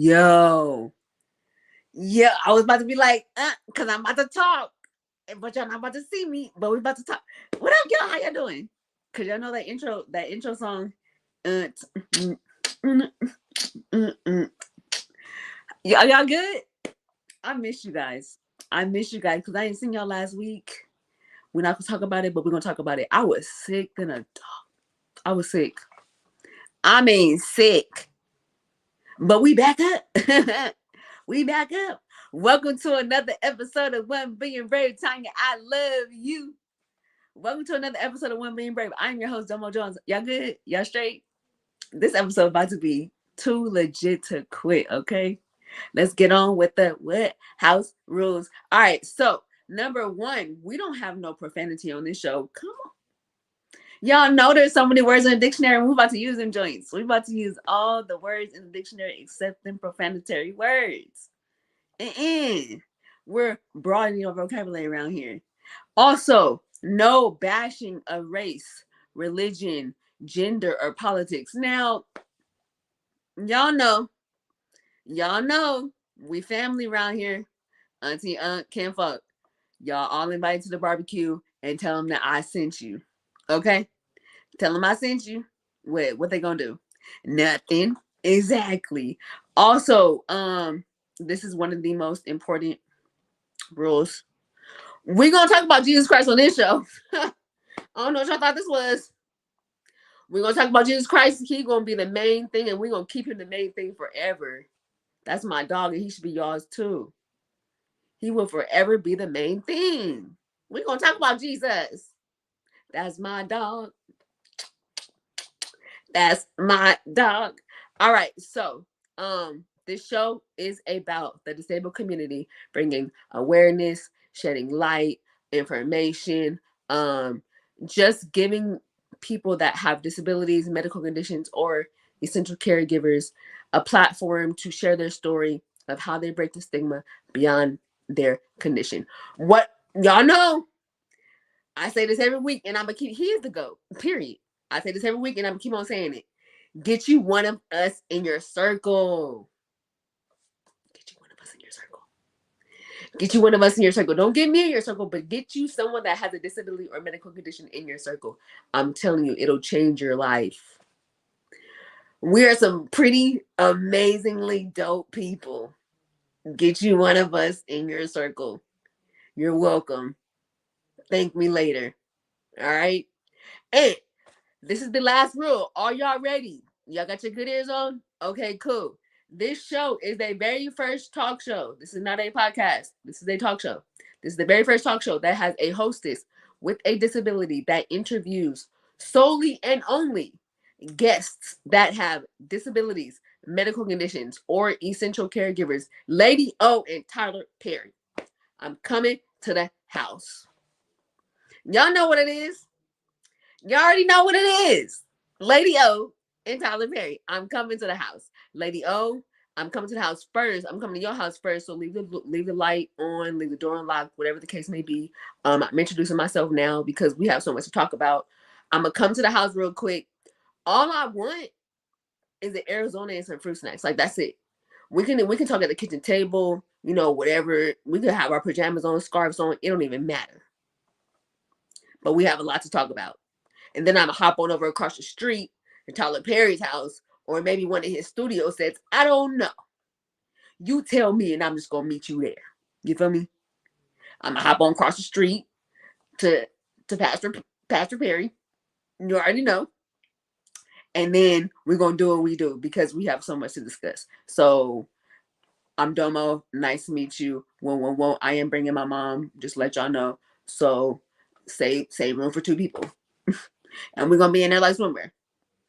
Yo. Yeah, I was about to be like, because I'm about to talk. But y'all not about to see me, but we about to talk. What up, y'all? How y'all doing? Cause y'all know that intro song. Uh, t- mm, mm, mm. Y'all good? I miss you guys. I miss you guys because I ain't seen y'all last week. We're not gonna talk about it, but we're gonna talk about it. I was sick than a dog. I was sick. I mean sick. But we back up. We back up. Welcome to another episode of One Billion Brave. Tanya, I love you. Welcome to another episode of One Billion Brave. I'm your host, Domo Jones. Y'all good? Y'all straight? This episode about to be too legit to quit, okay? Let's get on with the what? House rules. All right, so number one, we don't have no profanity on this show. Come on. Y'all know there's so many words in the dictionary, and we're about to use them joints. We're about to use all the words in the dictionary except them profanatory words. We're broadening your vocabulary around here. Also, no bashing of race, religion, gender, or politics. Now, y'all know, we family around here. Auntie, can't fuck. Y'all all invited to the barbecue and tell them that I sent you. Okay? Tell them I sent you. What they gonna do? Nothing. Exactly. Also, this is one of the most important rules. We're gonna talk about Jesus Christ on this show. I don't know what y'all thought this was. We're gonna talk about Jesus Christ. He's gonna be the main thing, and we're gonna keep him the main thing forever. That's my dog, and he should be yours too. He will forever be the main thing. We're gonna talk about Jesus. That's my dog. That's my dog. All right, so this show is about the disabled community, bringing awareness, shedding light, information, just giving people that have disabilities, medical conditions, or essential caregivers a platform to share their story of how they break the stigma beyond their condition. What y'all know, I say this every week, and I'm gonna keep. He is the GOAT. Period. I say this every week, and I'm gonna keep on saying it. Get you one of us in your circle. Get you one of us in your circle. Get you one of us in your circle. Don't get me in your circle, but get you someone that has a disability or medical condition in your circle. I'm telling you, it'll change your life. We are some pretty amazingly dope people. Get you one of us in your circle. You're welcome. Thank me later. All right. And this is the last rule. Are y'all ready? Y'all got your good ears on? Okay, cool. This show is the very first talk show. This is not a podcast. This is a talk show. This is the very first talk show that has a hostess with a disability that interviews solely and only guests that have disabilities, medical conditions, or essential caregivers. Lady O and Tyler Perry. I'm coming to the house. Y'all know what it is. You already know what it is. Lady O and Tyler Perry. I'm coming to the house. Lady O, I'm coming to the house first. I'm coming to your house first. So leave the light on, leave the door unlocked, whatever the case may be. I'm introducing myself now because we have so much to talk about. I'm gonna come to the house real quick. All I want is the Arizona and some fruit snacks. Like that's it. We can talk at the kitchen table, whatever. We could have our pajamas on, scarves on. It don't even matter. But we have a lot to talk about. And then I'm gonna hop on over across the street to Tyler Perry's house, or maybe one of his studio sets. I don't know. You tell me, and I'm just gonna meet you there. You feel me? I'm gonna hop on across the street to Pastor Perry. You already know. And then we're gonna do what we do because we have so much to discuss. So I'm Domo. Nice to meet you. Whoa. I am bringing my mom. Just let y'all know. So save room for two people. And we're gonna be in there like swimwear.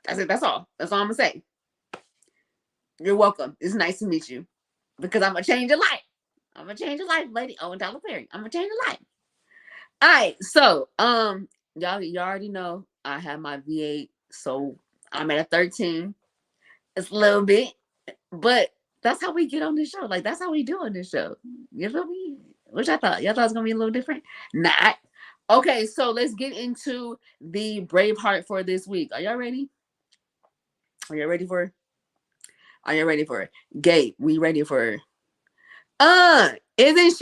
That's it. That's all. That's all I'm gonna say. You're welcome. It's nice to meet you. Because I'm gonna change your life. I'm gonna change your life, lady. Oh, and Tyler Perry. I'm gonna change your life. All right. So, y'all already know I have my V8. So I'm at a 13. It's a little bit, but that's how we get on this show. Like that's how we do on this show. You feel me? Which I thought. Y'all thought it was gonna be a little different. Not. Okay, so let's get into the Braveheart for this week. Are y'all ready? Are y'all ready for it? Are you ready for it? Gabe, we ready for her? Isn't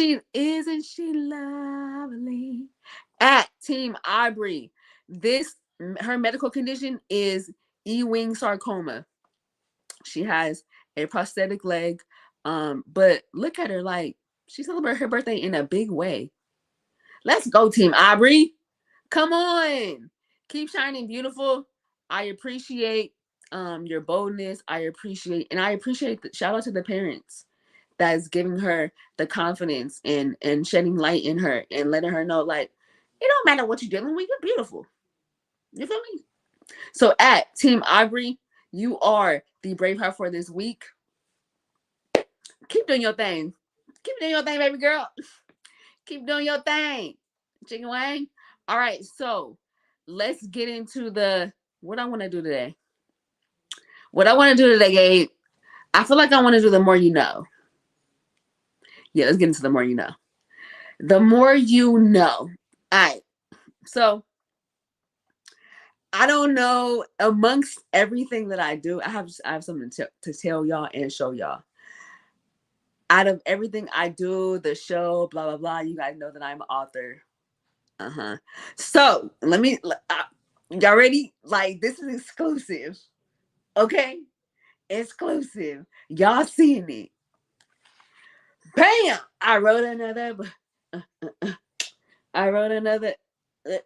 she lovely? At Team Aubrey, this her medical condition is Ewing sarcoma. She has a prosthetic leg. But look at her, like she celebrated her birthday in a big way. Let's go, Team Aubrey. Come on. Keep shining beautiful. I appreciate your boldness. I appreciate the shout out to the parents that's giving her the confidence and shedding light in her and letting her know, like, it don't matter what you're dealing with, you're beautiful. You feel me? So at Team Aubrey, you are the Braveheart for this week. Keep doing your thing. Keep doing your thing, baby girl. Keep doing your thing. Chicken wing. All right, so let's get into the what I want to do today. What I want to do today, Gabe, I feel like I want to do the more you know. Yeah, let's get into the more you know. The more you know. All right. So I don't know. Amongst everything that I do, I have something to tell y'all and show y'all. Out of everything I do, the show, blah blah blah, you guys know that I'm an author. So let me. Y'all ready? Like, this is exclusive. Okay, exclusive. Y'all seeing it? Bam! I wrote another. I wrote another.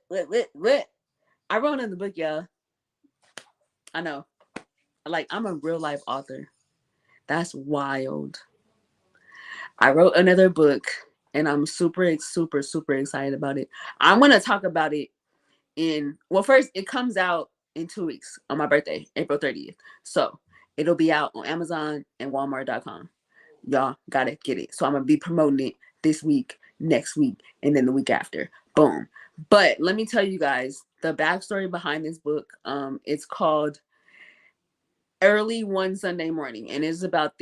What? I wrote another book, y'all. I know. Like, I'm a real life author. That's wild. I wrote another book, and I'm super, super, super excited about it. I'm gonna talk about it first, it comes out in 2 weeks on my birthday, April 30th. So it'll be out on Amazon and Walmart.com. Y'all gotta get it. So I'm gonna be promoting it this week, next week, and then the week after. Boom. But let me tell you guys the backstory behind this book. It's called Early One Sunday Morning, and it's about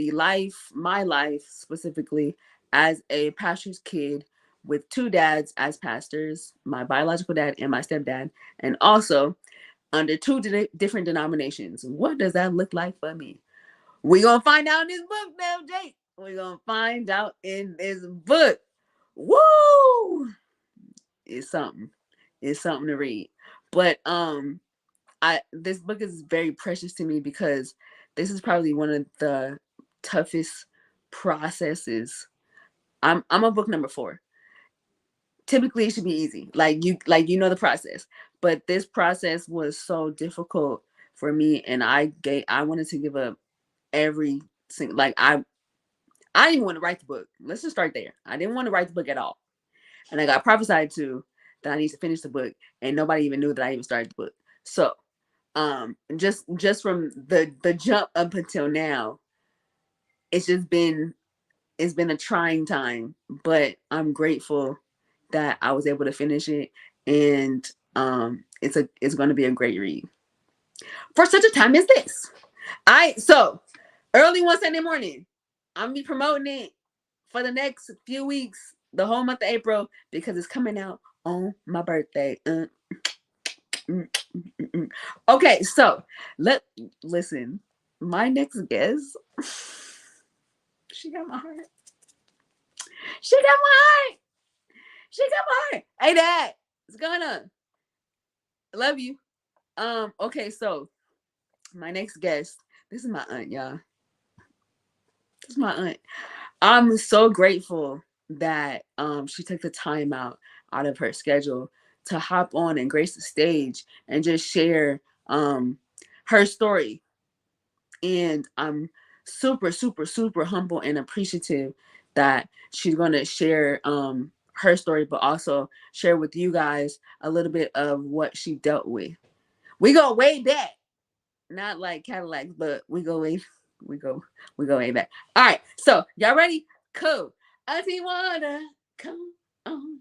my life specifically, as a pastor's kid with two dads as pastors, my biological dad and my stepdad, and also under two different denominations. What does that look like for me? We're going to find out in this book now, Jake. We're going to find out in this book. Woo! It's something. It's something to read. But this book is very precious to me because this is probably one of the toughest processes. I'm on book number 4. Typically it should be easy. Like you know the process. But this process was so difficult for me, and I wanted to give up every single, like, I didn't even want to write the book. Let's just start there. I didn't want to write the book at all. And I got prophesied to that I need to finish the book, and nobody even knew that I even started the book. So just from the jump up until now, it's just been it's been a trying time, but I'm grateful that I was able to finish it, and it's going to be a great read for such a time as this. So early one Sunday morning, I'm gonna be promoting it for the next few weeks, the whole month of April, because it's coming out on my birthday. Okay, so listen. My next guest, she got my heart. She got my heart. She got my heart. Hey, Dad, what's going on? I love you. Okay, so my next guest. This is my aunt, y'all. This is my aunt. I'm so grateful that she took the time out of her schedule to hop on and grace the stage and just share her story. And I'm super, super, super humble and appreciative that she's going to share her story, but also share with you guys a little bit of what she dealt with. We go way back, not like Cadillacs, but we go, we go way back. All right, so y'all ready? Cool. Auntie Wanda, come on.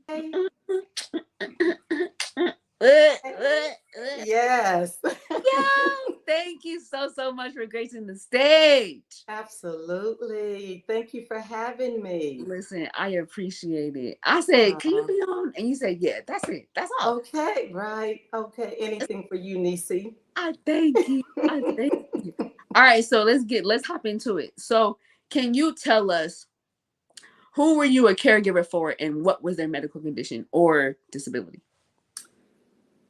Yes. Yeah, thank you so much for gracing the stage. Absolutely. Thank you for having me. Listen, I appreciate it. I said, can you Uh, be on? And you said, yeah, that's it. That's all. okay, right. Okay. Anything for you, Nisi. I thank you. I thank you. All right, so let's hop into it. So, can you tell us who were you a caregiver for and what was their medical condition or disability?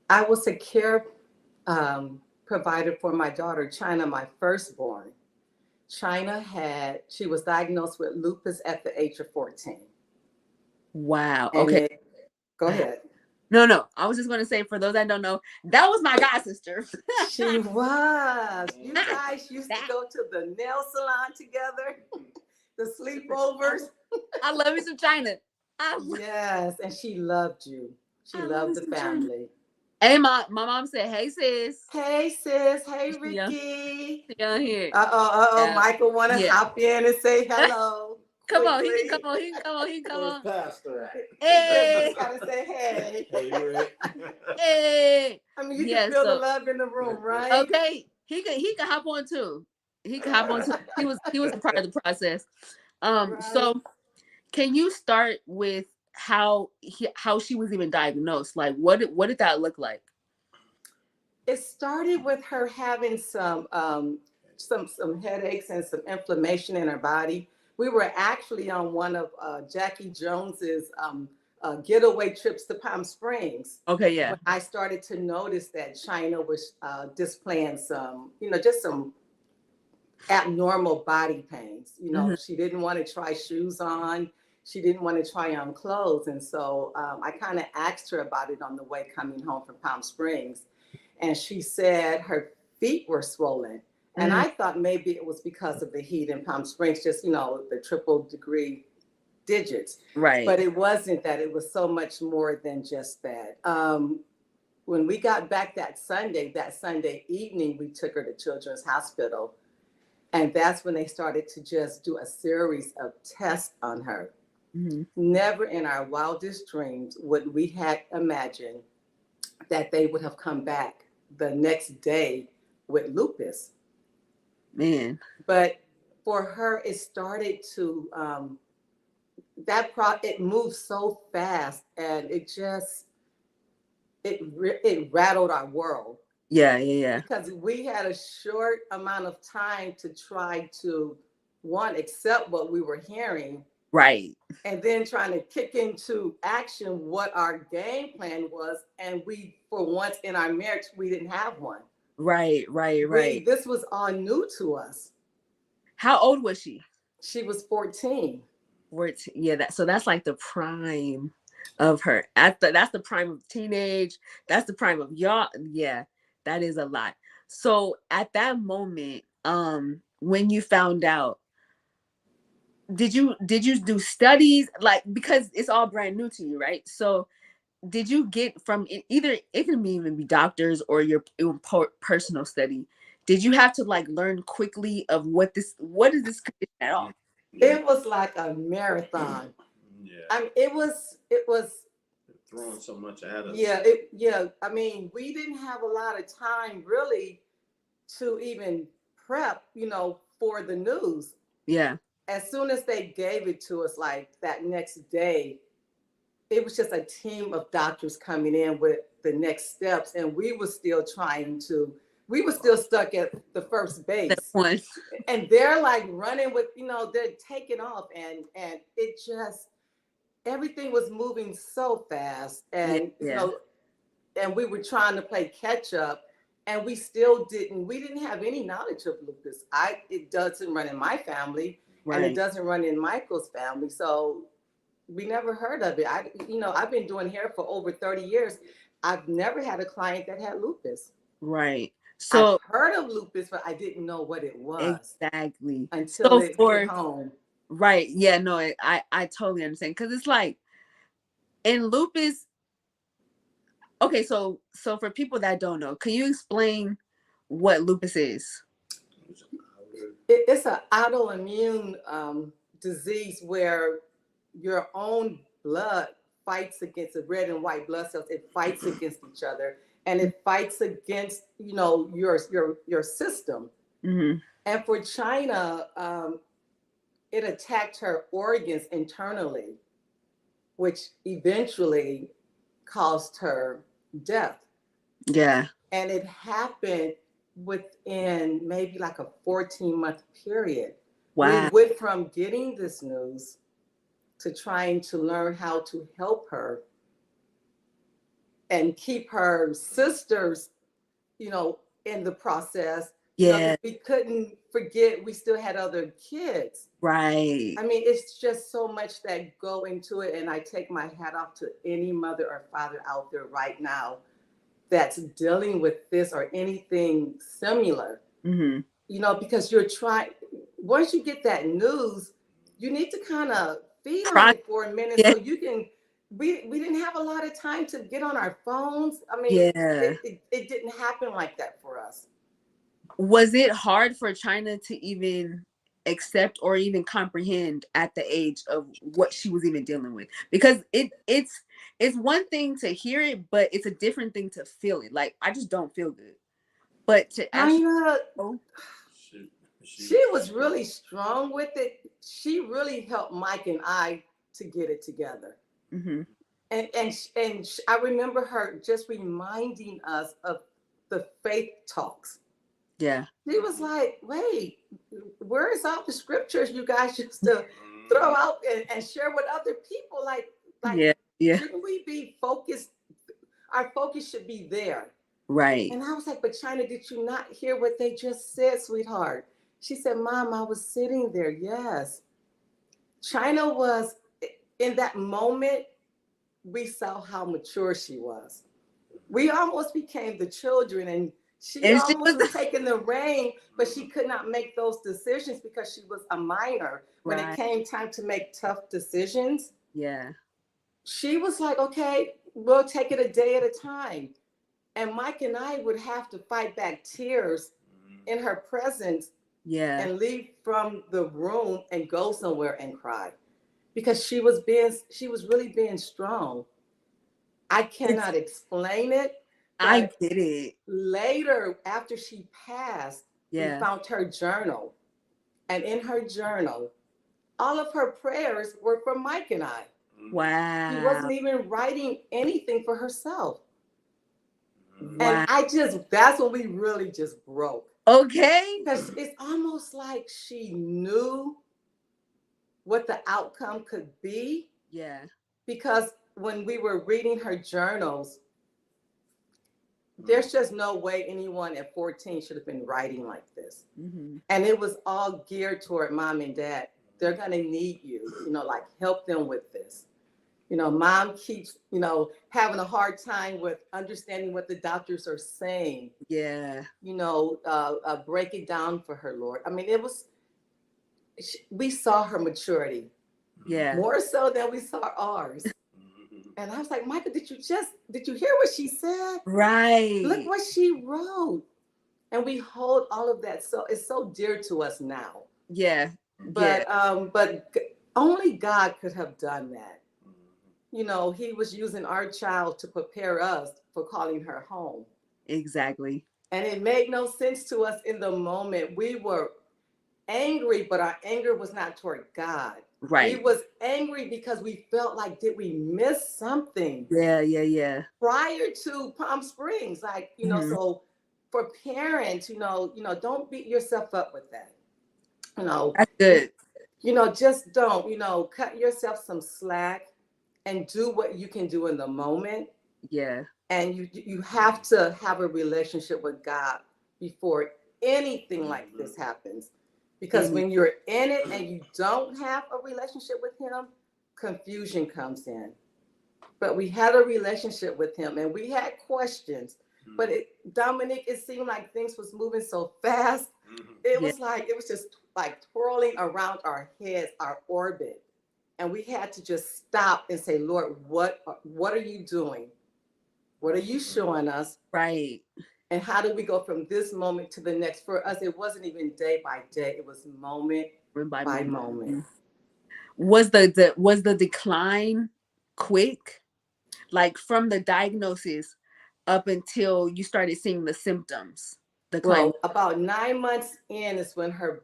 I was a care provider for my daughter, China, my firstborn. She was diagnosed with lupus at the age of 14. Wow. And Okay. go ahead. No, no. I was just going to say, for those that don't know, that was my god sister. She was. You guys used to go to the nail salon together, the sleepovers. I love me some China. Yes, and she loved you. She I love me loved the some China. family. Hey, my mom said, "Hey, sis." Hey, sis. Hey, She on, Ricky. she on here. Uh-oh. Yeah, Michael want to yeah. hop in and say hello Come on, he can come quickly. on, he can come on, he can come Where's on. Pastor at? You Hey, just got to say hey. Hey, Rick. hey. I mean, you can Yeah. feel the So love in the room, right? okay, he can hop on too. He can hop on too. He was a part of the process. Right. So can you start with how she was even diagnosed? Like, what did that look like? It started with her having some headaches and some inflammation in her body. We were actually on one of Jackie Jones's getaway trips to Palm Springs Okay, yeah. when I started to notice that China was displaying some, just some abnormal body pains. Hmm. She didn't want to try shoes on. She didn't want to try on clothes. And so I kind of asked her about it on the way coming home from Palm Springs. And she said her feet were swollen. And Hmm. I thought maybe it was because of the heat in Palm Springs, just, the triple degree digits. Right. But it wasn't that. It was so much more than just that. When we got back that Sunday evening, we took her to Children's Hospital. And that's when they started to just do a series of tests on her. Hmm. Never in our wildest dreams would we had imagined that they would have come back the next day with lupus. Man. But for her, it started to it moved so fast, and it rattled our world Yeah, yeah, yeah. because we had a short amount of time to try to one accept what we were hearing, Right. and then trying to kick into action what our game plan was. And we, for once in our marriage, we didn't have one. Right, right, right. This was all new to us. How old was she? She was 14. Yeah, that's like the prime of her. That's the prime of teenage. That's the prime of y'all. Yeah, that is a lot. So at that moment, when you found out, did you do studies, like, because it's all brand new to you, right? So did you get from either, it can even be doctors or your personal study, did you have to like learn quickly of what is this condition at all? It was like a marathon. Yeah. I mean, it was Throwing so much at us. yeah. I mean, we didn't have a lot of time really to even prep, for the news. Yeah. As soon as they gave it to us, like that next day, it was just a team of doctors coming in with the next steps, and we were still stuck at the first That base, one. and they're like running with, they're taking off, and it just everything was moving so fast, Yeah, and yeah. and we were trying to play catch up, and we didn't have any knowledge of lupus. It doesn't run in my family, and it Right. doesn't run in Michael's family, so we never heard of it. I've been doing hair for over 30 years. I've never had a client that had lupus. Right. I've So heard of lupus, but I didn't know what it was exactly. until So it hit for home. right, yeah, no, I totally understand, because it's like in lupus. Okay, so for people that don't know, can you explain what lupus is? It's an autoimmune disease where your own blood fights against the red and white blood cells. It fights against each other, and it fights against your system. Mm-hmm. And for China, it attacked her organs internally, which eventually caused her death. Yeah. And it happened within maybe like a 14-month period. We Wow. went from getting this news to trying to learn how to help her and keep her sisters, in the process, Yeah. because we couldn't forget we still had other kids. Right. I mean, it's just so much that go into it. And I take my hat off to any mother or father out there right now that's dealing with this or anything similar, Mm-hmm. because you're trying, once you get that news, you need to kind of feed on Pro- it for a minute yeah. so you can. We didn't have a lot of time to get on our phones. I mean, Yeah. it didn't happen like that for us. Was it hard for China to even accept or even comprehend at the age of what she was even dealing with? Because it's one thing to hear it, but it's a different thing to feel it. Like, I just don't feel good. But to actually China, oh, She, she was really strong with it. She really helped Mike and I to get it together. mm-hmm. And I remember her just reminding us of the faith talks. Yeah. She was like, "Wait, where is all the scriptures you guys used to throw out and share with other people? Like, Yeah. Yeah. shouldn't we be focused? Our focus should be there." Right. And I was like, "But China, did you not hear what they just said, sweetheart?" She said, "Mom, I was sitting there." Yes, China was in that moment. We saw how mature she was. We almost became the children, and she And she almost was was taking the reign, but she could not make those decisions because she was a minor. When it right. came time to make tough decisions, Yeah. she was like, "Okay, we'll take it a day at a time." And Mike and I would have to fight back tears in her presence Yeah. and leave from the room and go somewhere and cry because she was really being strong. I It's cannot explain it, I but get it. later, after she passed, we Yeah. found her journal. And in her journal, all of her prayers were for Mike and I. She Wow. wasn't even writing anything for herself. And Wow. that's when we really just broke. Okay. Because it's almost like she knew what the outcome could be. Yeah. Because when we were reading her journals, there's just no way anyone at 14 should have been writing like this. Mm-hmm. And it was all geared toward mom and dad. They're going to need you, like help them with this. Mom keeps, having a hard time with understanding what the doctors are saying. Yeah. Break it down for her, Lord. I mean, we saw her maturity Yeah. more so than we saw ours. And I was like, Michael, did you hear what she said? Look Right. what she wrote. And we hold all of that. So it's so dear to us now. Yeah. Yeah. But only God could have done that. He was using our child to prepare us for calling her home. Exactly. And it made no sense to us in the moment. We were angry, but our anger was not toward God. We Right. was angry because we felt like, did we miss something Yeah. Yeah. Yeah. prior to Palm Springs? Like, Mm-hmm. so for parents, don't beat yourself up with that. You know, That's good. just don't, cut yourself some slack and do what you can do in the moment. Yeah. And you have to have a relationship with God before anything like this happens. Because Any. when you're in it and you don't have a relationship with him, confusion comes in. But we had a relationship with him and we had questions. But Dominic, it seemed like things was moving so fast. It Yeah. was just like twirling around our heads, our orbit. And we had to just stop and say, Lord, what are you doing? What are you showing us? Right. And how do we go from this moment to the next? For us, it wasn't even day by day. It was moment By by moment. moment. Was the decline quick? Like from the diagnosis up until you started seeing the symptoms decline? Well, about 9 months in is when her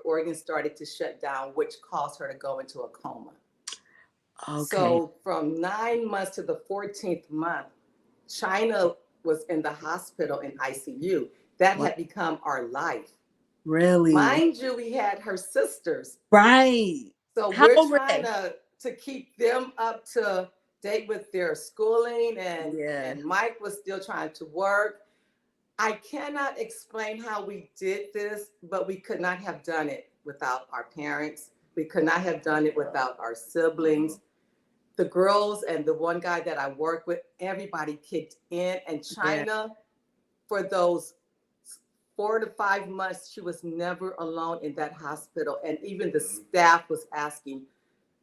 organs started to shut down, which caused her to go into a coma. Okay. So from 9 months to the 14th month, China was in the hospital in ICU. That What? had become our life. Really? Mind you, we had her sisters. Right. So How we're old were trying they? to keep them up to date with their schooling, Yeah. and Mike was still trying to work. I cannot explain how we did this, but we could not have done it without our parents. We could not have done it without our siblings. The girls and the one guy that I work with, everybody kicked in. And Yeah. China, for those 4 to 5 months, she was never alone in that hospital. And even the staff was asking,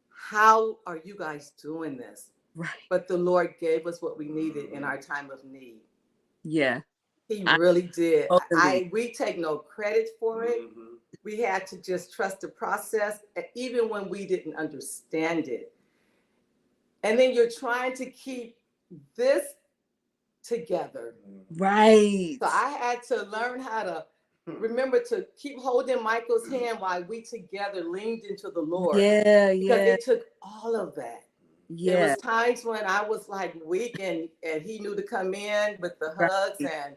how are you guys doing this? Right. But the Lord gave us what we needed in our time of need. Yeah. He I really did. totally. We take no credit for it. We had to just trust the process, even when we didn't understand it. And then you're trying to keep this together. Right. So I had to learn how to remember to keep holding Michael's hand while we together leaned into the Lord, Yeah. because Yeah. it took all of that. There Yeah. was times when I was like weak, and he knew to come in with the hugs Right. and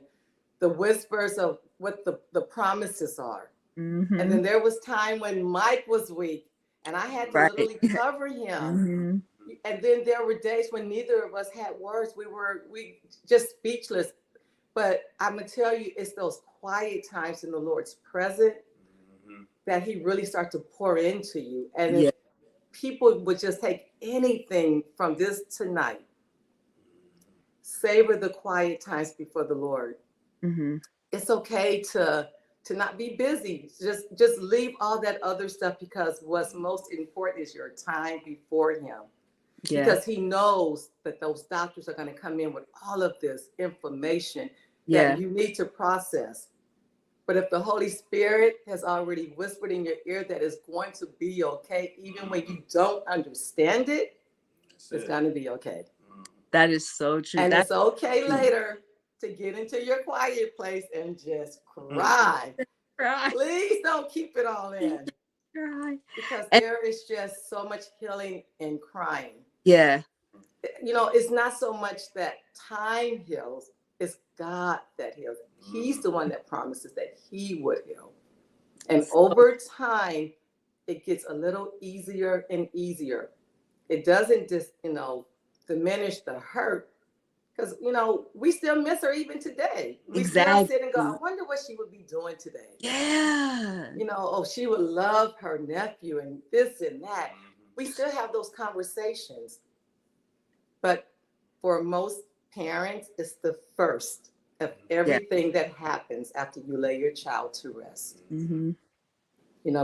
the whispers of what the promises are. And Mm-hmm. then there was time when Mike was weak and I had to Right. literally cover him. Mm-hmm. And then there were days when neither of us had words. We just speechless. But I'm gonna tell you, it's those quiet times in the Lord's presence that He really starts to pour into you. And if Yeah. people would just take anything from this tonight, savor the quiet times before the Lord. Mm-hmm. It's okay to not be busy. Just leave all that other stuff, because what's most important is your time before Him. Yeah. Because He knows that those doctors are going to come in with all of this information that Yeah. you need to process. But if the Holy Spirit has already whispered in your ear that it's going to be okay, even when you don't understand it, it's going to be okay. That is so true. And That's it's okay true. later to get into your quiet place and just cry. Right. Please don't keep it all in, Right. because And there is just so much healing in crying. yeah. It's not so much that time heals, it's God that heals. He's the one that promises that He would heal. And So, over time, it gets a little easier and easier. It doesn't just, diminish the hurt, because, we still miss her even today. We still sit and go, I exactly. wonder what she would be doing today. Yeah. Oh, she would love her nephew and this and that. We still have those conversations. But for most parents, it's the first of Yeah. everything that happens after you lay your child to rest. Mm-hmm.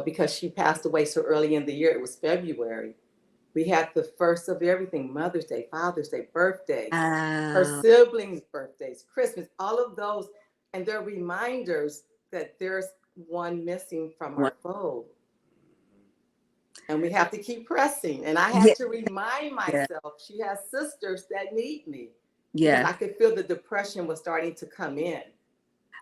Because she passed away so early in the year, it was February. We had the first of everything: Mother's Day, Father's Day, birthdays, her Wow. siblings' birthdays, Christmas, all of those. And they're reminders that there's one missing from One. our fold. And we have to keep pressing. And I Yeah. had to remind Yeah. myself she has sisters that need me, because Yeah. I could feel the depression was starting to come in.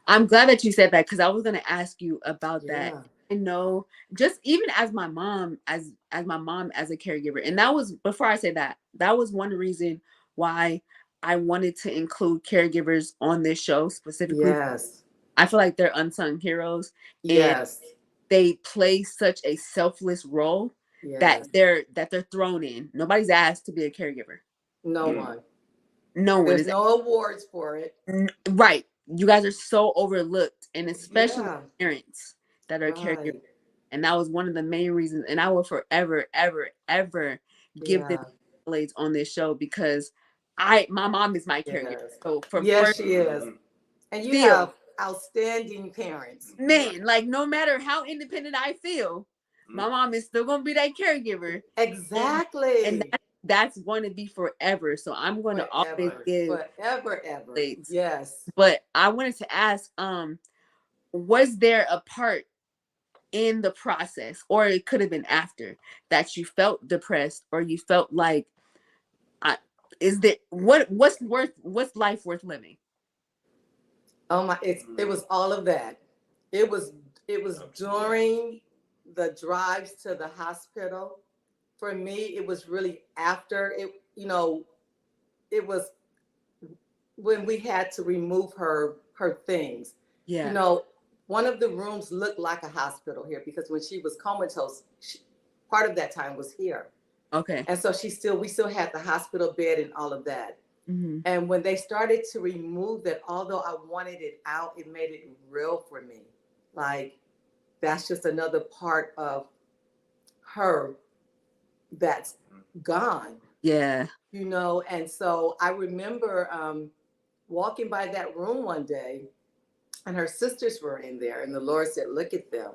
I'm glad that you said that, because I was gonna ask you about that. Yeah. I know, just even as my mom, as my mom as a caregiver, and that was before I say that. That was one reason why I wanted to include caregivers on this show specifically. Yes. I feel like they're unsung heroes, and Yes. they play such a selfless role that Yes. they're thrown in. Nobody's asked to be a caregiver. No one. No one There's is. no awards for it. Right. You guys are so overlooked, and especially Yeah. parents that are caregivers. Right. And that was one of the main reasons. And I will forever, ever, ever give them Yeah. accolades on this show, because my mom is my caregiver. Yes. So for Yes, first, she is. And you still, have outstanding parents. man, like no matter how independent I feel, my mom is still gonna be that caregiver, and Exactly. that's going to be forever. So I'm going to always Forever. give Forever, ever. accolades. Yes. But I wanted to ask, was there a part in the process, or it could have been after, that you felt depressed, or you felt like, I, is there what's life worth living? Oh my, it was all of that. It was during the drives to the hospital. For me, it was really after it, it was when we had to remove her things. Yeah. You know, one of the rooms looked like a hospital here because when she was comatose, part of that time was here. Okay. And so we still had the hospital bed and all of that. Mm-hmm. And when they started to remove that, although I wanted it out, it made it real for me. Like, that's just another part of her that's gone, Yeah. you know? And so I remember walking by that room one day, and her sisters were in there, and the Lord said, look at them.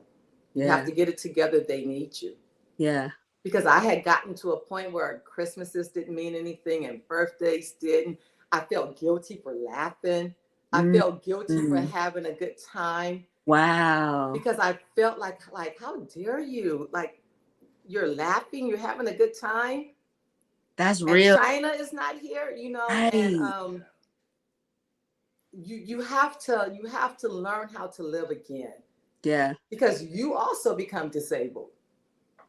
You have Yeah. to get it together. They need you. Yeah. Because I had gotten to a point where Christmases didn't mean anything and birthdays didn't. I felt guilty for laughing. I felt guilty for Mm-hmm. having a good time Wow. because I felt like how dare you? Like, you're laughing, you're having a good time, That's and real. China is not here, you know. And Right. you have to learn how to live again Yeah. because you also become disabled.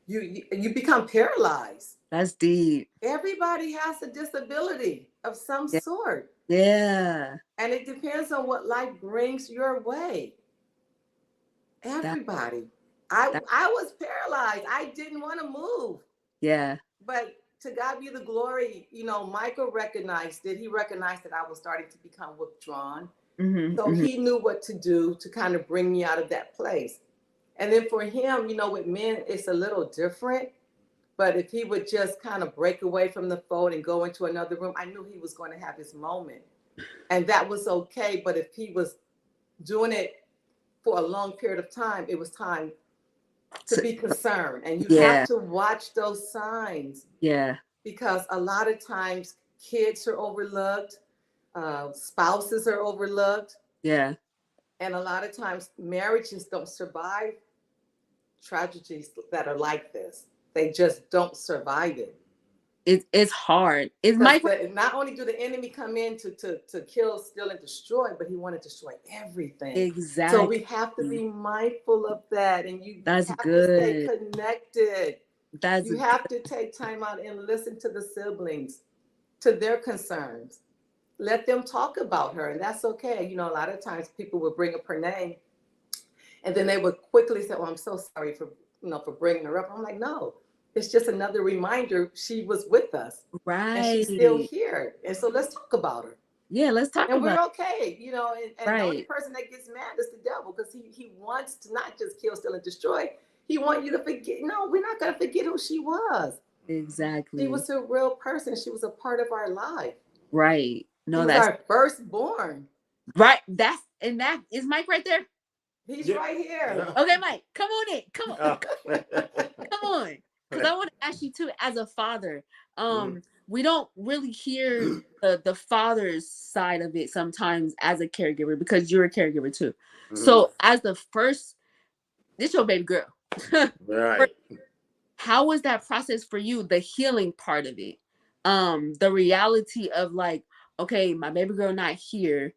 You become paralyzed. That's deep. Everybody has a disability of some Yeah. sort, Yeah. and it depends on what life brings your way. That Everybody. I that I was paralyzed. I didn't want to move, yeah. but to God be the glory. You know, Michael recognized it. He recognized that I was starting to become withdrawn, Mm-hmm. so Mm-hmm. he knew what to do to kind of bring me out of that place. And then for him, you know, with men, it's a little different. But if he would just kind of break away from the fold and go into another room, I knew he was going to have his moment. And that was okay. But if he was doing it for a long period of time, it was time to So, be concerned. And you have yeah. to watch those signs Yeah. because a lot of times kids are overlooked, spouses are overlooked, Yeah. and a lot of times marriages don't survive tragedies that are like this. They just don't survive it. It's hard. It's Because micro. not only do the enemy come in to kill, steal, and destroy, but he want to destroy everything. So Exactly. we have to be mindful of that, and you That's have to stay good. connected. That's You good. have to take time out and listen to the siblings, to their concerns. Let them talk about her, and that's okay. You know, a lot of times people will bring up her name, and then they would quickly say, "Well, I'm so sorry for for bringing her up." I'm like, no, it's just another reminder she was with us and she's still Right. here. And so let's talk about her. Yeah. Let's talk And about we're okay, and the only right. person that gets mad is the devil because he wants to not just kill, steal, and destroy. He wants you to forget. No, we're not going to forget who she was. She Exactly. was a real person. She was a part of our life. Right. She No, was that's our firstborn. right. That's and that is Mike right there. He's Yeah. right here. Yeah. Okay, Mike, come on in. Come on. Oh. Come on. Because I want to ask you too, as a father, Mhm. we don't really hear the father's side of it sometimes as a caregiver because you're a caregiver too. Mhm. So as the first, this your baby girl. Right. How was that process for you? The healing part of it, the reality of like, okay, my baby girl not here,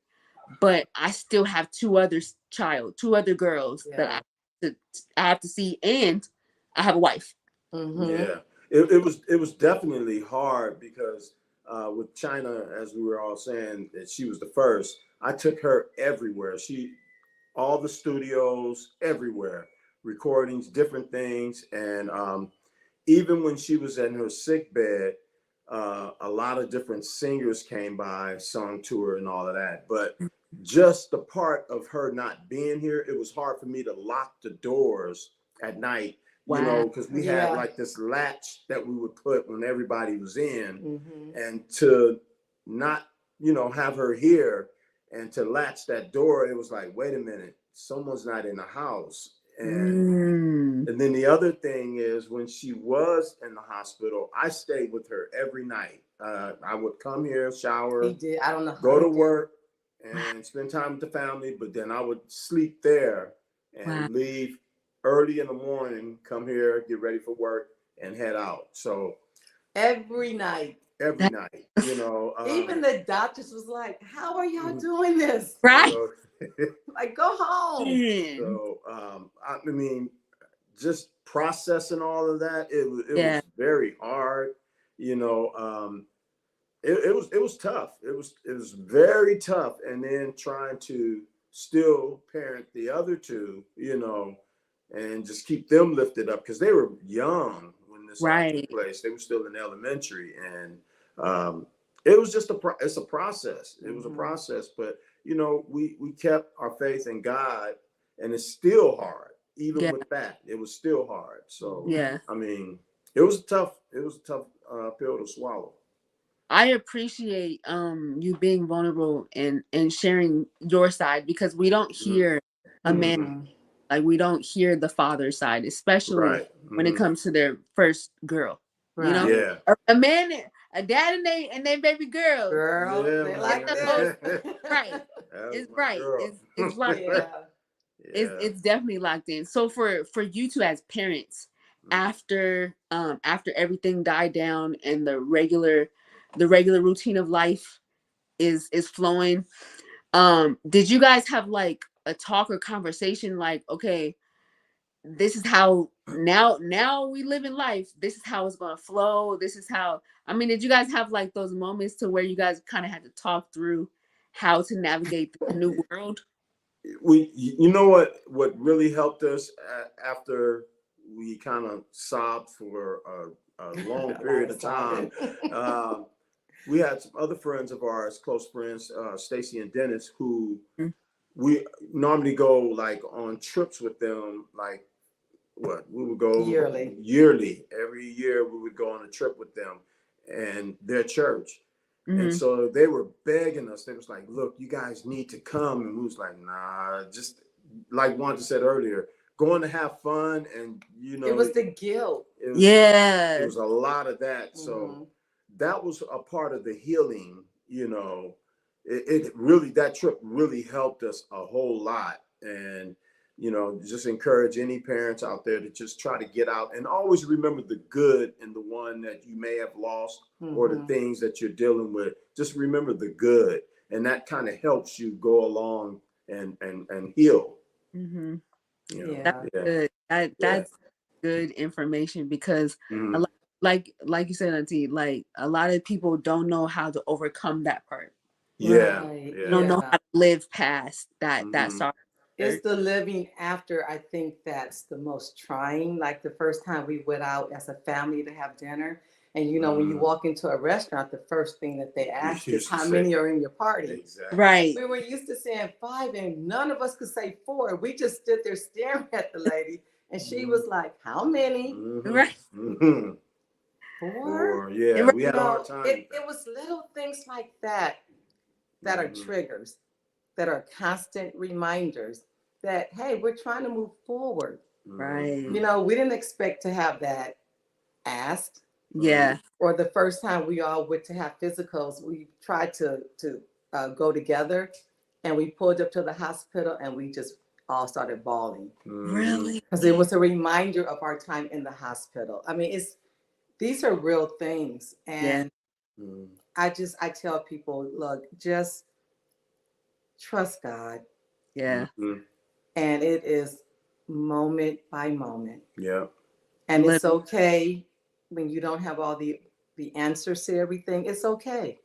but I still have two other girls that Yeah. I have to see, and I have a wife. Mm-hmm. Yeah. It was definitely hard because with China, as we were all saying, that she was the first. I took her everywhere. All the studios, everywhere, recordings, different things, and even when she was in her sick bed, a lot of different singers came by, sung to her, and all of that. But just the part of her not being here, it was hard for me to lock the doors at night, Wow. because we had Yeah. like this latch that we would put when everybody was in, Mm-hmm. and to not, have her here and to latch that door, it was like, wait a minute, someone's not in the house. And Mm. and then the other thing is when she was in the hospital, I stayed with her every night. I would come here, He shower, did. I don't know how go he to did it. work, and spend time with the family. But then I would sleep there Wow. and leave early in the morning, come here, get ready for work, and head out. So Every night. every That, night, Even the doctors was like, "How are y'all mhm, doing this? you right. know. Like, go home." Mm. So I mean, just processing all of that, it Yeah. was very hard. You know, it was tough. It was very tough, and then trying to still parent the other two, you know, and just keep them lifted up because they were young when this all took Right. place. They were still in elementary, and it was just it's a process. It was a process, but you know, we kept our faith in God, and it's still hard. Even Yeah. with that, it was still hard. So, Yeah. I mean, it was tough. It was a tough pill to swallow. I appreciate you being vulnerable and sharing your side, because we don't hear a man, Mhm. like we don't hear the father side, especially Right. when it comes to their first girl. You know, Right. Yeah. a man, a dad, and they baby girl. Girl, Yeah, they It's like man. supposed this. right. That was It's my right. girl. It's locked in. Yeah. Yeah. It's definitely locked in. So for you two as parents, after everything died down and the regular routine of life is flowing, did you guys have like a talk or conversation like, okay, this is how now we live in life, this is how it's going to flow, this is how, I mean, did you guys have like those moments to where you guys kind of had to talk through how to navigate the new world? You know what really helped us after we kind of sobbed for a long A lot period of of time. sobbing. Um, we had some other friends of ours, close friends, Stacy and Dennis, who Mhm. we normally go like on trips with them. Like what we would go Yearly. yearly. Every year we would go on a trip with them and their church. And Mhm. so they were begging us. They was like, "Look, you guys need to come." And we was like, "Nah, just like Wanda said earlier, going to have fun." And you It know, was the guilt. it Yeah. was a lot of that. So Hmm. that was a part of the healing. You know, it really, that trip really helped us a whole lot. And you know, just encourage any parents out there to just try to get out and always remember the good in the one that you may have lost or the Hmm. things that you're dealing with. Just remember the good, and that kind of helps you go along and heal. Mhm. You know, That's Yeah. yeah, good. yeah, That's good information, because a mm, lot, like you said, Auntie, like a lot of people don't know how to overcome that part. yeah, Right. yeah. Don't know Yeah. how to live past that Mm-hmm. sorrow. It's the living after, I think that's the most trying. Like the first time we went out as a family to have dinner, and you know, when you Mm-hmm. walk into a restaurant, the first thing that they You ask is used to how say many are in your party. exactly. Right. We were used to saying five, and none of us could say four. We just stood there staring at the lady, and she Mm-hmm. was like, "How many?" Mm-hmm. Right. Mm-hmm. Four. Or yeah, Right. we You had a hard know, time with it that. was little things like that that are Mm-hmm. triggers, that are constant reminders that, hey, we're trying to move forward. Right. You Mm-hmm. know, we didn't expect to have that asked, Mm-hmm. Yeah. or the first time we all went to have physicals, we tried to go together, and we pulled up to the hospital and we just all started bawling Mm-hmm. Really. because it was a reminder of our time in the hospital. I mean, it's these are real things, Yeah. and Mm-hmm. I tell people, look, just trust God, Yeah. Mm-hmm. and it is moment by moment. Yeah. And Lit- it's okay when you don't have all the answers to everything. It's okay.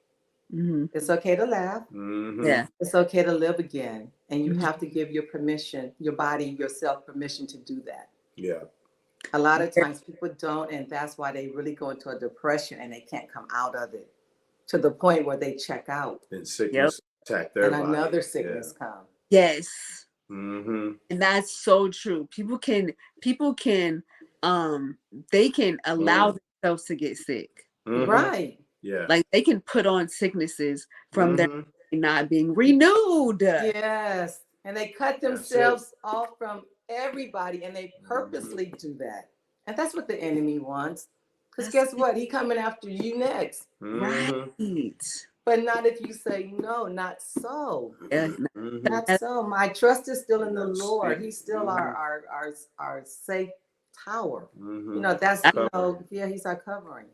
mhm. It's okay to laugh. Mm-hmm. Yeah. It's okay to live again. And you Mhm. have to give your permission, your body, yourself permission to do that. Yeah. A lot of times people don't, and that's why they really go into a depression and they can't come out of it, to the point where they check out And Yep. sickness attack their and body. another Yeah. sickness comes. Yes. Mm-hmm. And that's so true. People can um they can allow Mm. themselves to get sick. Mm-hmm. Right. Yeah. Like they can put on sicknesses from their Mm-hmm. body not being renewed. Yes. And they cut That's it. themselves off from everybody, and they Mm-hmm. purposely do that. And that's what the enemy wants. Because That's guess what? He coming after you next. right. Mm-hmm. But not if you say no, not so. Yeah. Mm-hmm. Not That, so. My trust is still You in the gotta Lord. speak. He's still Mm-hmm. our safe tower. You Mm-hmm. know, that's Cover. yeah, he's our covering.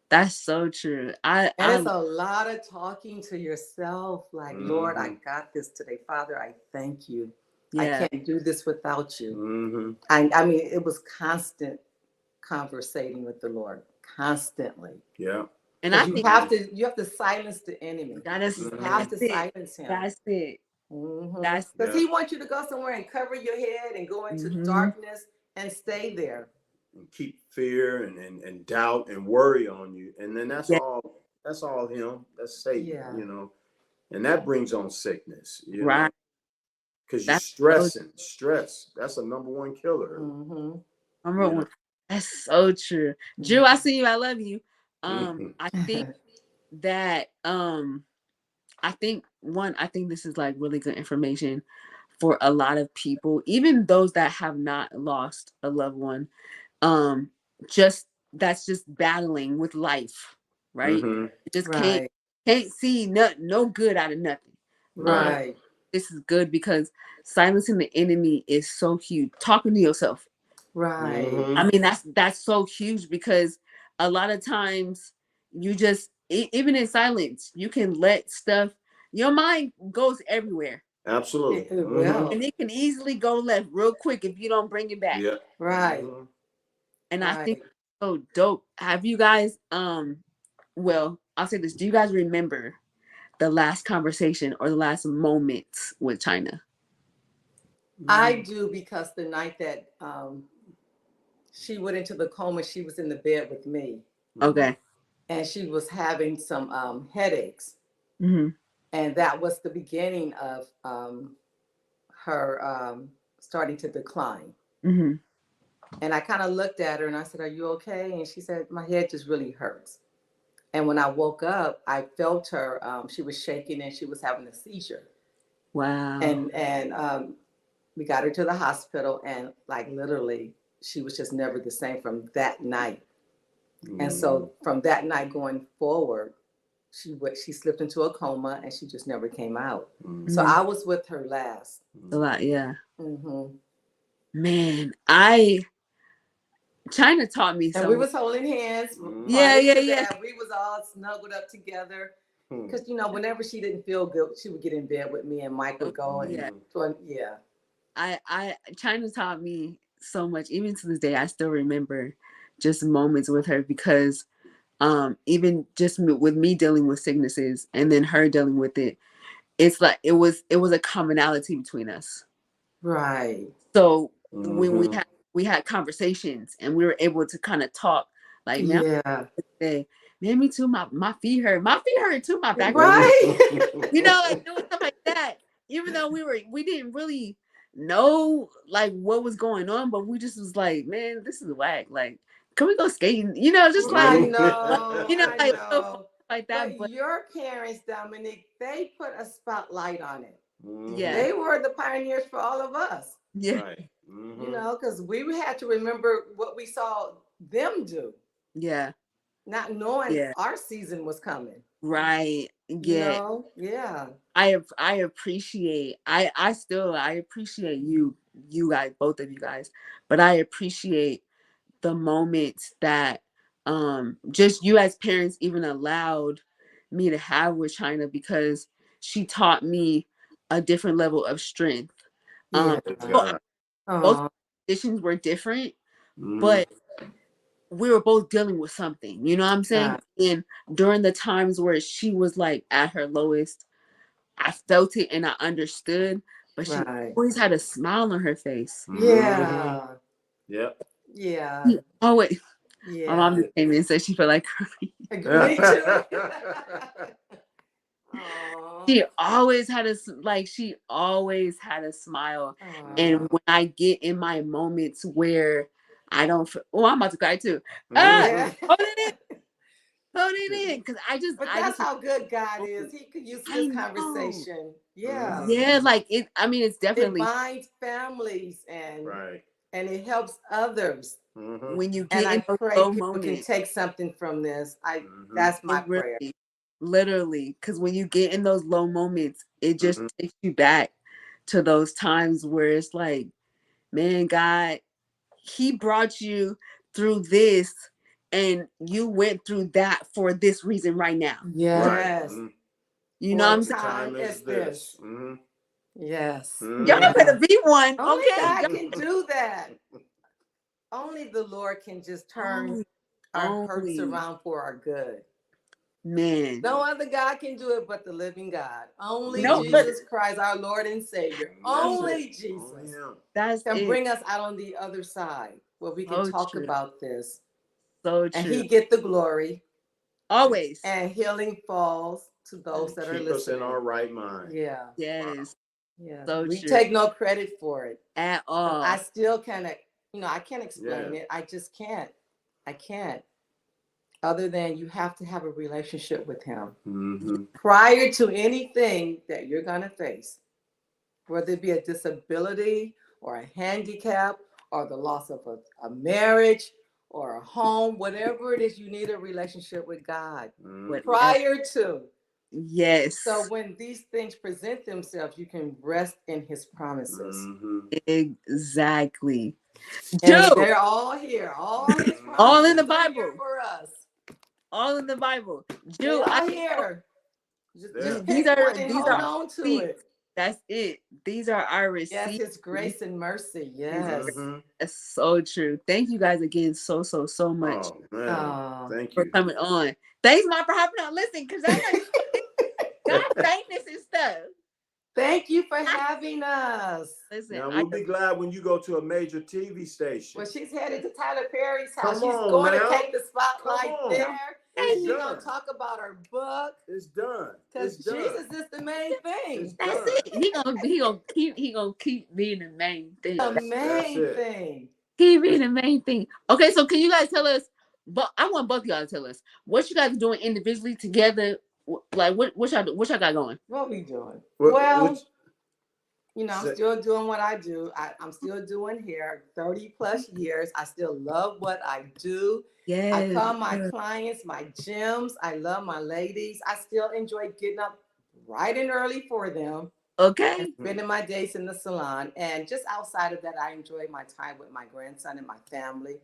that's so true. I And I it's a lot of talking to yourself, like, Lord, Mm-hmm. I got this today. Father, I thank you. I yeah. can't do this without you. Mm-hmm. I mean, it was constant conversating with the Lord, constantly. Yeah. And I Because think Mm-hmm. you have to silence the enemy. that is You Mm-hmm. have that's to it. silence him. That's it. That's Because Yeah. he wants you to go somewhere and cover your head and go into mhm. darkness and stay there. And keep fear and doubt and worry on you. And then Yeah, that's all him. That's Satan, Yeah. you know. And that brings on sickness, you know, right. because you're That's so stressing. Stress. That's a number one killer, Mm-hmm. number you know. one. That's so true. Drew, I see you. I love you. I think that I think this is like really good information for a lot of people, even those that have not lost a loved one. Um, just that's just battling with life, right? Mm-hmm. You just Right. can't see no good out of nothing. Um, Right. Right. this is good because silencing the enemy is so huge. Talking to yourself. Right. I Mm-hmm. mean, that's so huge because a lot of times you just even in silence, you can let stuff. Your mind goes everywhere, Absolutely. It Mm-hmm. will. and it can easily go left real quick if you don't bring it back. Yeah. Right. Mm-hmm. And I think Right. so dope. Have you guys well, I'll say this. Do you guys remember the last conversation or the last moments with China? I do because the night that she went into the coma, she was in the bed with me Mm-hmm. Okay. and she was having some headaches. Mm-hmm. And that was the beginning of her starting to decline. Mm-hmm. And I kind of looked at her and I said, "Are you okay?" And she said, "My head just really hurts." And when I woke up, I felt her. She was shaking and she was having a seizure. Wow. And we got her to the hospital, and like literally, she was just never the same from that night. And Mm-hmm. so from that night going forward, she slipped into a coma and she just never came out. So Mm-hmm. I was with her last. A lot, yeah. Hmm. Man, I China taught me And we so much. was holding hands Yeah, prior Mm-hmm. yeah, to yeah. that. We was all snuggled up together. Hmm. Because whenever she didn't feel good, she would get in bed with me, and Mike Oh, would go and yeah. Mm-hmm. yeah, I China taught me so much. Even to this day, I still remember just moments with her because even just with me dealing with sicknesses and then her dealing with it, it's like it was a commonality between us. right, So when Mm-hmm. we had conversations and we were able to kind of talk, like, man, yeah, say, man, me too. My feet hurt. My feet hurt too. My back hurt. right, Like doing stuff like that. Even though we didn't really know like what was going on, but we just was like, man, this is whack. Like, can we go skating? Just I like, know, I like little stuff know. like that. But But your parents, Dominic, they put a spotlight on it. Mm-hmm. yeah, They were the pioneers for all of us. yeah, Right. Mm-hmm. Because we had to remember what we saw them do, yeah, not knowing yeah. our season was coming. Right. Yeah. Yeah, I appreciate I appreciate you guys, both of you guys, but I appreciate the moments that just you as parents even allowed me to have with China because she taught me a different level of strength. yeah. Praise So God. both Oh, conditions were different, Mm-hmm. but we were both dealing with something, you know what I'm saying? right, And during the times where she was like at her lowest, I felt it and I understood, but she right. always had a smile on her face. Mm-hmm. Yeah, Yep. yeah, Oh wait, my mom yeah. just came in and said she felt like crying. Me too. Oh, She always had a smile, oh, and when I get in my moments where I don't, oh, I'm about to cry too. Ah, yeah. Mm-hmm. hold it hold it in, because But I that's just, how good God is. He could use I this know, conversation. Yeah. Mm-hmm. yeah, like it. I mean, it's It definitely binds families Right. and it helps others. Mm-hmm. when you And get I in those pray low people can moments. take something from this. I Mm-hmm. That's my It prayer. really, literally, because when you get in those low moments, it just Mm-hmm. takes you back to those times where it's like, man, God, He brought you through this, and you went through that for this reason right now. Right. Yes. Mm-hmm. You know For what a I'm Such a saying? time time as as this. this. Mm-hmm. Yes. Y'all Yeah. better be one, Only okay? God can do that. Only the Lord can just turn Only, our hurts only, around for our good. Man. No other God can do it but the living God. Only No, but Jesus Christ, our Lord and Savior. Only Jesus that's can it. bring us out on the other side where we can So talk true. about this. So And true. he get the glory. Always. And healing falls to those that are keep listening. us in our right mind. Yeah. Yes. Yeah. So We true. take no credit for it. At all. I still can't, I can't explain it. I just can't. I can't. Other than you have to have a relationship with him prior to anything that you're going to face, whether it be a disability or a handicap or the loss of a marriage or a home, whatever it is, you need a relationship with God prior to. Yes. So when these things present themselves, you can rest in his promises. Exactly. And they're all here. All his promises all in the Bible for us. All in the Bible. They're all here. Just these pick are one and these hold are on to it. That's it. These are our receipts. Yes, his grace and mercy. Yes. That's so true. Thank you guys again so much. Oh man. Thank for you coming on. Thanks, Mom, for hopping on. Listen, because I'm like God famous and stuff. Thank you for having us. Listen, now we'll be glad when you go to a major TV station. Well, she's headed to Tyler Perry's house. She's going to take the spotlight there. She's going to talk about her book. It's done. Because Jesus is the main thing. That's it. He gonna keep being the main thing. The main thing. Keep being the main thing. Okay, so can you guys tell us? But I want both of y'all to tell us what you guys are doing individually together. Like what y'all got going? What we doing? I'm still doing what I do. I'm still doing hair 30 plus years. I still love what I do. Yeah. I call my clients my gems. I love my ladies. I still enjoy getting up bright and early for them. Okay. And spending my days in the salon. And just outside of that, I enjoy my time with my grandson and my family.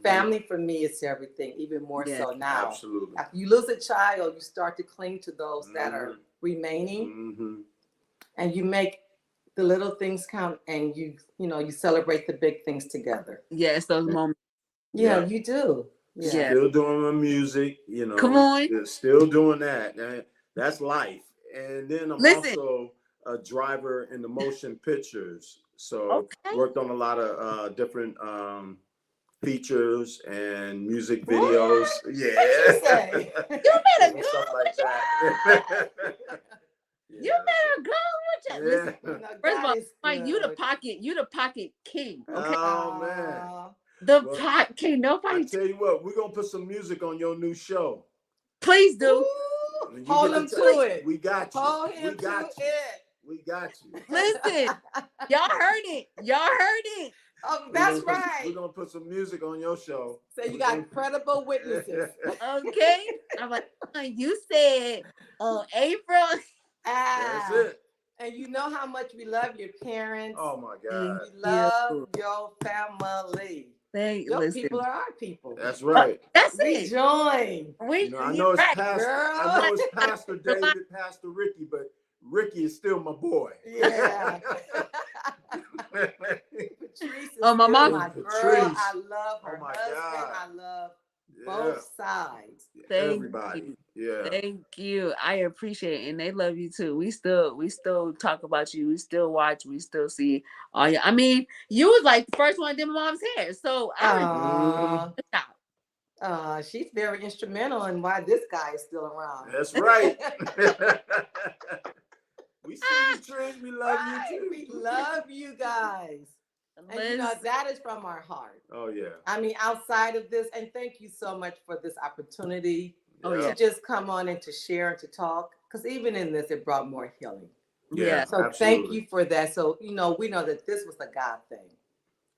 Family for me is everything, even more so now. Absolutely. After you lose a child, you start to cling to those that are remaining. And you make the little things count, and you celebrate the big things together. Yes, those moments. Yeah, you do. Yeah. Still doing my music, Come on. Still doing that. That's life. And then I'm also a driver in the motion pictures. So worked on a lot of different features and music videos. What? Yeah. You say? You better go stuff like that. You better go with that. Listen, first of all, Mike, you the pocket king. Okay. Oh man. The pot king. Nobody. I tell you what, we're gonna put some music on your new show. Please do. Hold him to it. We got you. Hold him to it. We got you. Listen, y'all heard it. Oh, that's right. We're gonna put some music on your show. So you got credible witnesses. Okay. I'm like, you said April. That's it. And you know how much we love your parents. Oh my God. We love your family. Your people are our people. That's right. That's we it. Join. I know it's Pastor David, Pastor Ricky, but Ricky is still my boy. Yeah. Patrice is my mom. my girl. I love her husband. God. I love both sides. Everybody. Thank you. I appreciate it. And they love you too. We still talk about you. We still watch. We still see all you. I mean, you was like the first one that did my mom's hair. So she's very instrumental in why this guy is still around. That's right. We see you, Trish. We love you too. We love you guys. And that is from our heart. Oh yeah. I mean, outside of this, and thank you so much for this opportunity to just come on and to share and to talk. Because even in this, it brought more healing. Yeah. So absolutely. Thank you for that. So we know that this was a God thing.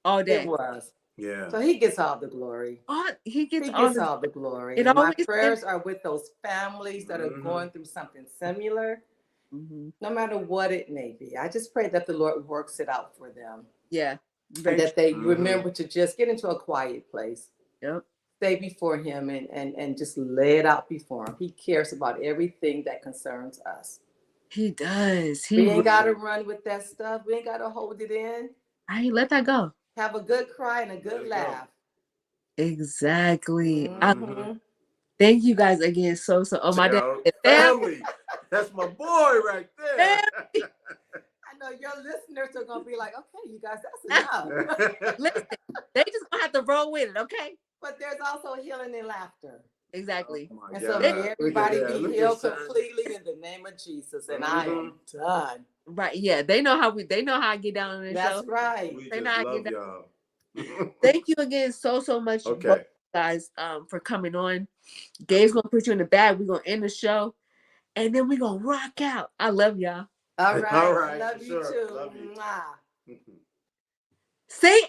All day. It was. Yeah. So he gets all the glory. He gets all the glory. And my prayers are with those families that are going through something similar. No matter what it may be. I just pray that the Lord works it out for them. Yeah. And that they remember to just get into a quiet place. Yep. Stay before him and just lay it out before him. He cares about everything that concerns us. He does. We ain't got to run with that stuff. We ain't got to hold it in. I let that go. Have a good cry and a good laugh. Exactly. Thank you guys again. Oh my dad. Family. That's my boy right there. I know your listeners are gonna be like, okay, you guys, that's enough. Listen, they just gonna have to roll with it, okay? But there's also healing and laughter. Exactly. Oh and so may everybody be healed son. completely in the name of Jesus. And I am done. Right. Yeah. They know how I get down on this That's show. right. We They just know how I love get down. y'all. Thank you again so much, both guys, for coming on. Gabe's gonna put you in the bag. We're gonna end the show, and then we're gonna rock out. I love y'all. All right. All right. Love you too. Love you. See,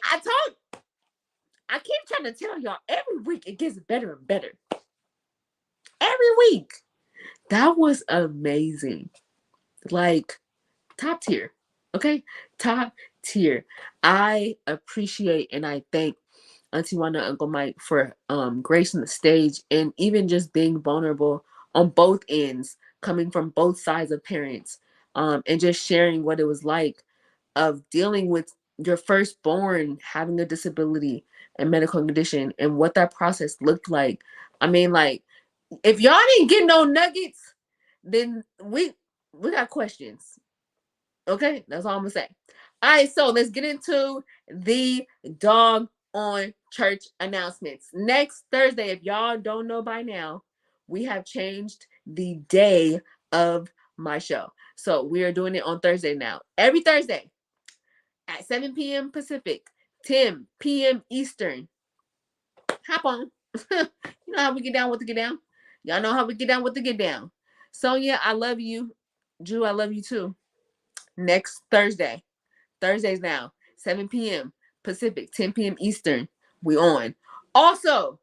I keep trying to tell y'all every week it gets better and better. Every week. That was amazing. Like, top tier. Okay? Top tier. I appreciate and I thank Auntie Wanda and Uncle Mike for gracing the stage and even just being vulnerable on both ends, coming from both sides of parents, and just sharing what it was like of dealing with your firstborn having a disability and medical condition and what that process looked like. I mean, like, if y'all didn't get no nuggets, then we got questions. Okay, that's all I'm gonna say. All right, so let's get into the dog on church announcements. Next Thursday, if y'all don't know by now, we have changed the day of my show. So we are doing it on Thursday now. Every Thursday at 7 p.m. Pacific, 10 p.m. Eastern. Hop on. You know how we get down with the get down. Y'all know how we get down with the get down. Sonia, I love you. Drew, I love you too. Next Thursday. Thursdays now, 7 p.m. Pacific, 10 p.m. Eastern. We on. Also,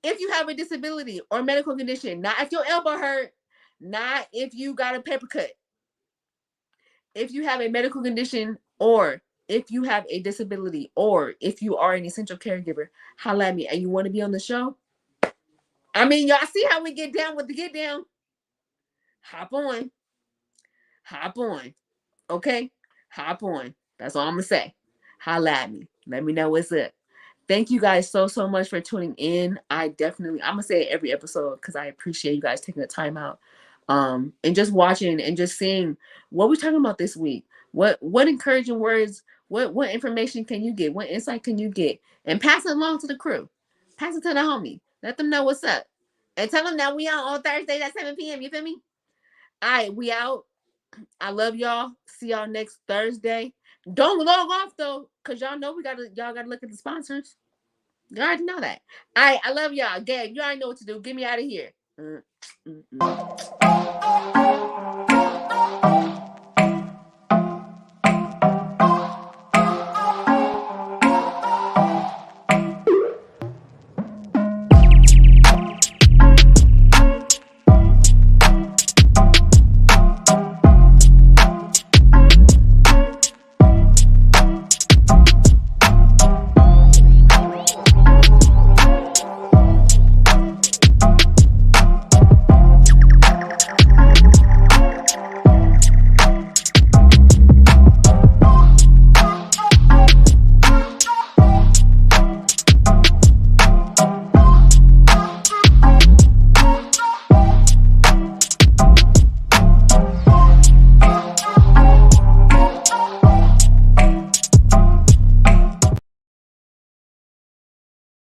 if you have a disability or medical condition, not if your elbow hurt, not if you got a paper cut. If you have a medical condition or if you have a disability or if you are an essential caregiver, holla at me and you want to be on the show. I mean, y'all see how we get down with the get down? Hop on. Hop on. Okay? Hop on. That's all I'm going to say. Holla at me. Let me know what's up. Thank you guys so much for tuning in. I'm going to say it every episode because I appreciate you guys taking the time out and just watching and just seeing what we're talking about this week. What encouraging words, what information can you get? What insight can you get? And pass it along to the crew. Pass it to the homie. Let them know what's up. And tell them that we out on Thursdays at 7 p.m. You feel me? All right, we out. I love y'all. See y'all next Thursday. Don't log off though, cause y'all know y'all gotta look at the sponsors. You already know that. All right, I love y'all. Gabe, you already know what to do. Get me out of here.